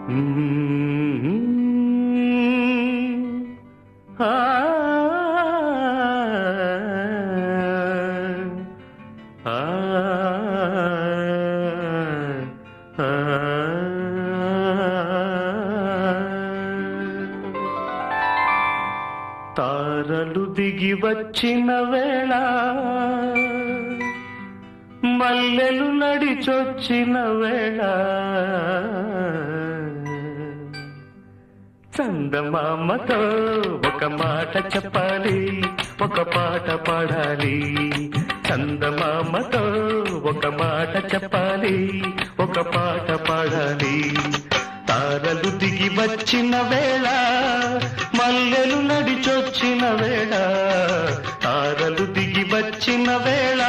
ఆ తారలు దిగి వచ్చిన వేళ, మల్లెలు నడిచొచ్చిన వేళ, చందమామతో ఒక మాట చెప్పాలి, ఒక పాట పాడాలి. చందమామతో ఒక మాట చెప్పాలి, ఒక పాట పాడాలి. తారలు దిగి వచ్చిన వేళ, మల్లెలు నడిచొచ్చిన వేళ, తారలు దిగి వచ్చిన వేళ,